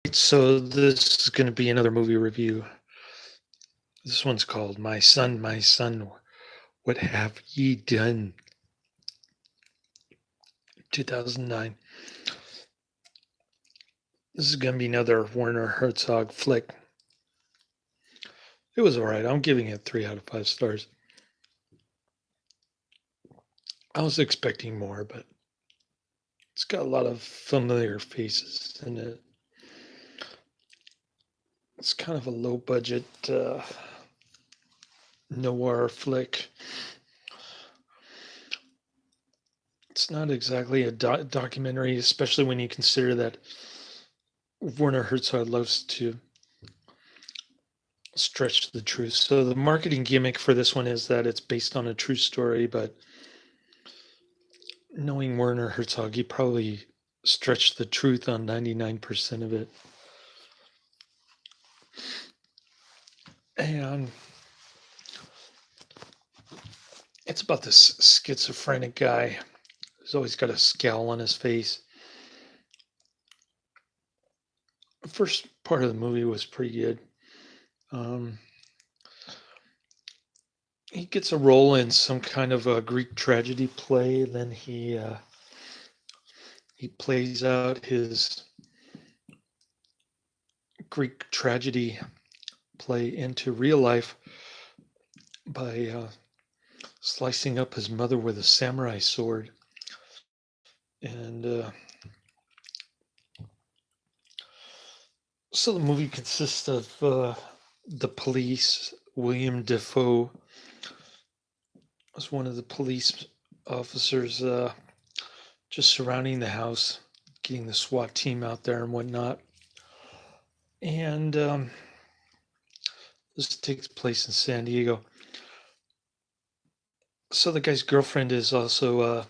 So this is going to be another movie review. This one's called My Son, What Have Ye Done? 2009. This is going to be another Werner Herzog flick. It was alright. I'm giving it 3 out of 5 stars. I was expecting more, but it's got a lot of familiar faces in it. It's kind of a low budget noir flick. It's not exactly a documentary, especially when you consider that Werner Herzog loves to stretch the truth. So the marketing gimmick for this one is that it's based on a true story, but knowing Werner Herzog, he probably stretched the truth on 99% of it. And it's about this schizophrenic guy who's always got a scowl on his face. The first part of the movie was pretty good. He gets a role in some kind of a Greek tragedy play. Then he plays out his Greek tragedy play into real life by slicing up his mother with a samurai sword. And so the movie consists of the police. Willem Dafoe was one of the police officers just surrounding the house, getting the SWAT team out there and whatnot. And this takes place in San Diego. So the guy's girlfriend is also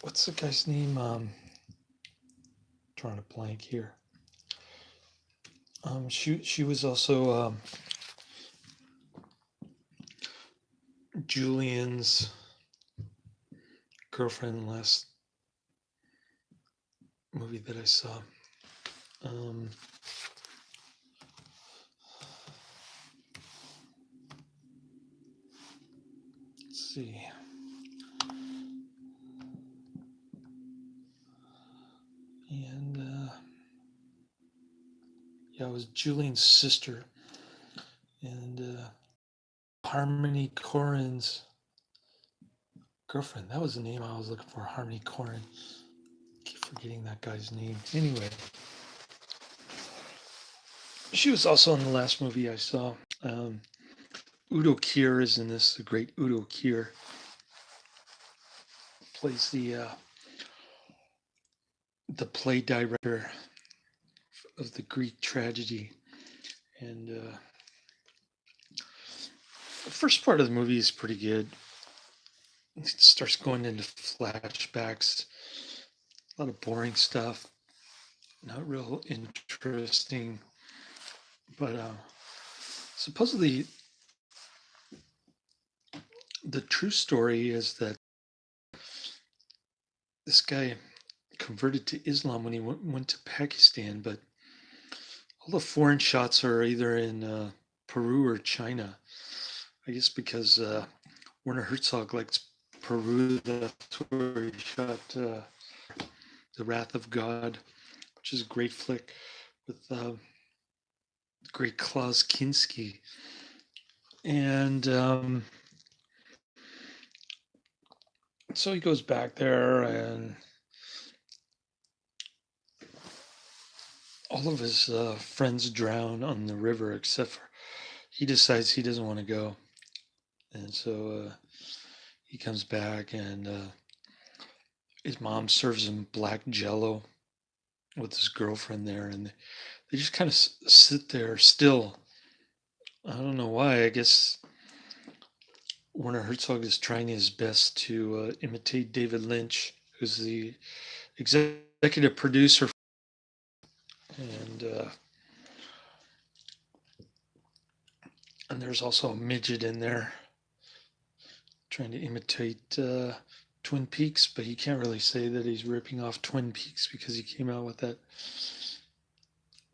what's the guy's name? Drawing a blank here. She was also Julian's girlfriend in the last movie that I saw. Let's see. And yeah, it was Julian's sister. And Harmony Korrigan's girlfriend. That was the name I was looking for. Harmony Korrigan. Keep forgetting that guy's name. Anyway, she was also in the last movie I saw. Udo Kier is in this. The great Udo Kier plays the play director of the Greek tragedy. And the first part of the movie is pretty good. It starts going into flashbacks, a lot of boring stuff, not real interesting. But supposedly, the true story is that this guy converted to Islam when he went to Pakistan, but all the foreign shots are either in Peru or China. I guess because Werner Herzog likes Peru, that's where he shot The Wrath of God, which is a great flick with great Klaus Kinski. And so he goes back there, and all of his friends drown on the river, except for he decides he doesn't want to go. And so he comes back, and his mom serves him black jello with his girlfriend there, and they just kind of sit there still. I don't know why. I guess Werner Herzog is trying his best to imitate David Lynch, who's the executive producer. And And there's also a midget in there trying to imitate Twin Peaks, but you can't really say that he's ripping off Twin Peaks because he came out with that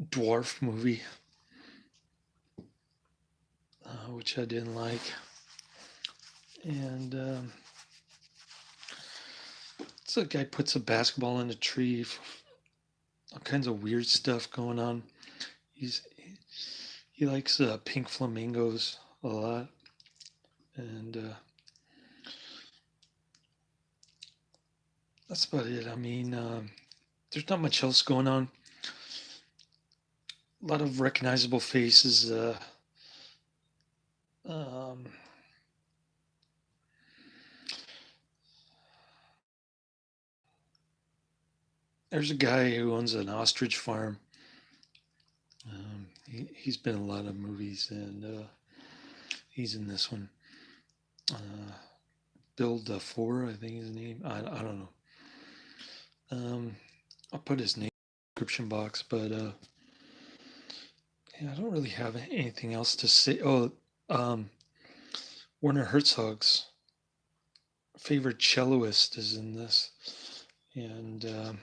dwarf movie, which I didn't like. And so a guy puts a basketball in a tree, all kinds of weird stuff going on. He likes pink flamingos a lot, and that's about it. I mean, there's not much else going on. A lot of recognizable faces. Um, there's a guy who owns an ostrich farm. He's been in a lot of movies, and he's in this one. Bill Dafoe, I think his name. I don't know. I'll put his name in the description box, but yeah, I don't really have anything else to say. Oh, Werner Herzog's favorite celloist is in this, and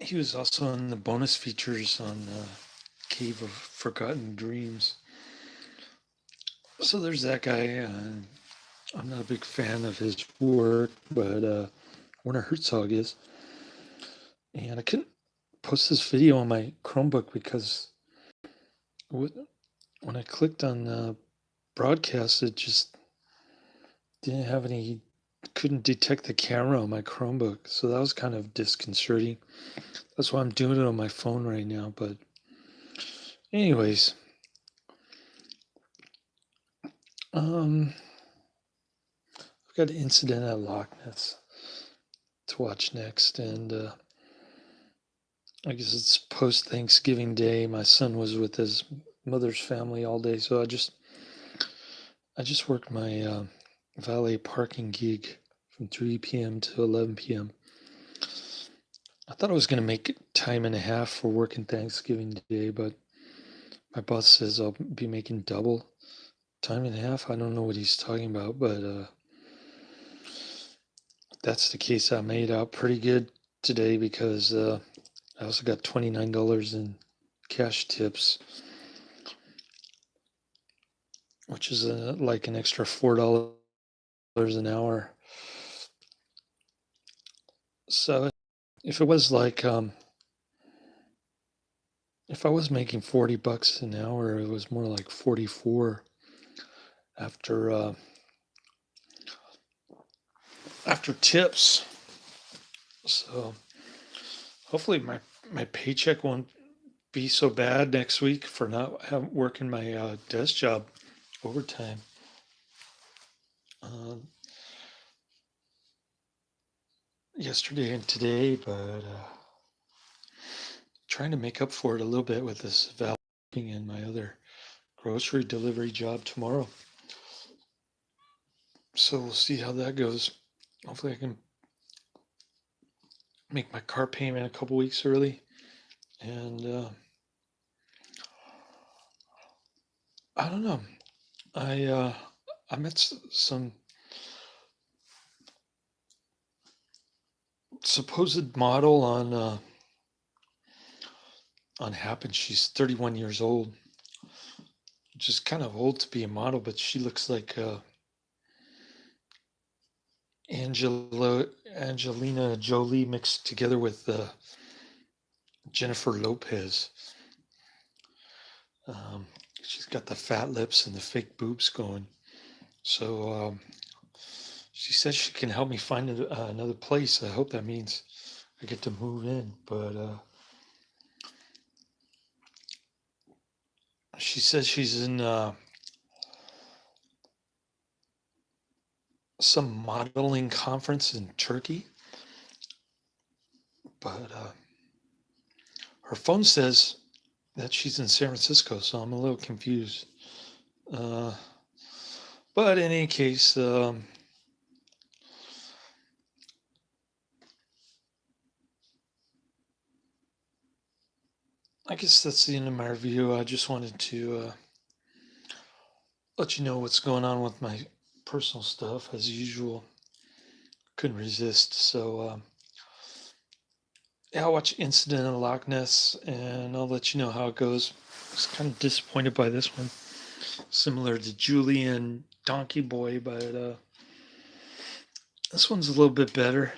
he was also in the bonus features on Cave of Forgotten Dreams. So there's that guy. I'm not a big fan of his work, but Werner Herzog is. And I couldn't post this video on my Chromebook because when I clicked on broadcast, it just didn't have any, couldn't detect the camera on my Chromebook. So that was kind of disconcerting. That's why I'm doing it on my phone right now. But anyways, I've got an Incident at Loch Ness to watch next, and I guess it's post Thanksgiving Day. My son was with his mother's family all day, so I just worked my valet parking gig from 3 p.m. to 11 p.m. I thought I was going to make time and a half for working Thanksgiving Day, but my boss says I'll be making double time and a half. I don't know what he's talking about, but that's the case. I made out pretty good today because I also got $29 in cash tips, which is like an extra $4 an hour. So if it was like if I was making $40 an hour, it was more like 44 after tips. So hopefully my paycheck won't be so bad next week for not working my desk job overtime. Yesterday and today, but trying to make up for it a little bit with this valeting and my other grocery delivery job tomorrow. So we'll see how that goes. Hopefully I can make my car payment a couple weeks early, and I don't know. I met some supposed model on Happen. She's 31 years old, which is kind of old to be a model, but she looks like Angelina Jolie mixed together with Jennifer Lopez. She's got the fat lips and the fake boobs going. So she says she can help me find another place. I hope that means I get to move in. But she says she's in some modeling conference in Turkey. But her phone says that she's in San Francisco, so I'm a little confused. But in any case, I guess that's the end of my review. I just wanted to let you know what's going on with my personal stuff as usual. Couldn't resist. So, yeah, I'll watch Incident in Loch Ness and I'll let you know how it goes. I was kind of disappointed by this one. Similar to Julian Donkey Boy, but this one's a little bit better.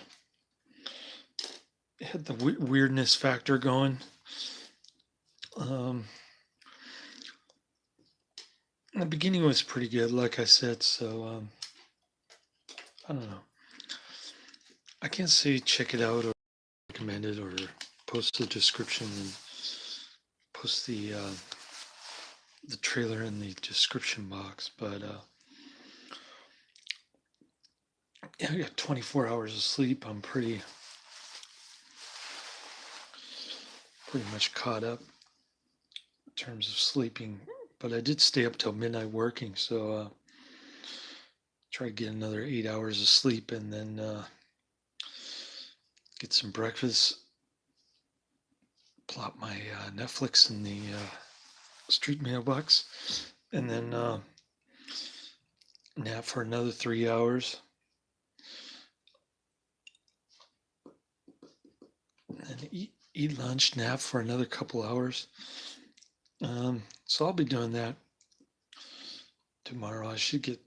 It had the weirdness factor going. The beginning was pretty good, like I said, so I don't know. I can't say check it out or recommend it or post the description and post the trailer in the description box, but yeah, I got 24 hours of sleep. I'm pretty much caught up in terms of sleeping, but I did stay up till midnight working, so try to get another 8 hours of sleep and then get some breakfast, plop my Netflix in the street mailbox, and then nap for another 3 hours, and eat lunch, nap for another couple hours. So I'll be doing that tomorrow. I should get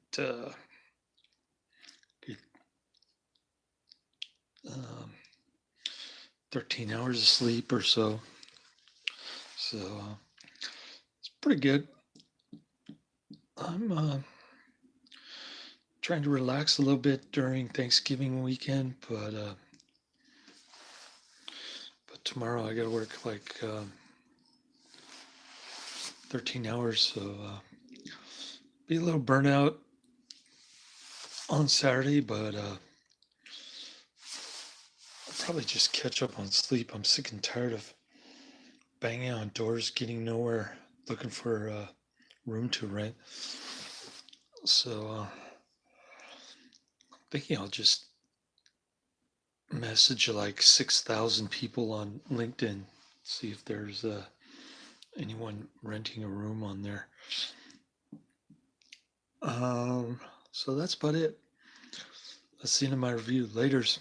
13 hours of sleep or so. So it's pretty good. I'm trying to relax a little bit during Thanksgiving weekend, but tomorrow I got to work like 13 hours, so be a little burnout on Saturday, but I'll probably just catch up on sleep. I'm sick and tired of banging on doors, getting nowhere, looking for a room to rent. So thinking I'll just message like 6,000 people on LinkedIn, see if there's anyone renting a room on there. So that's about it. That's the end of my review. Laters.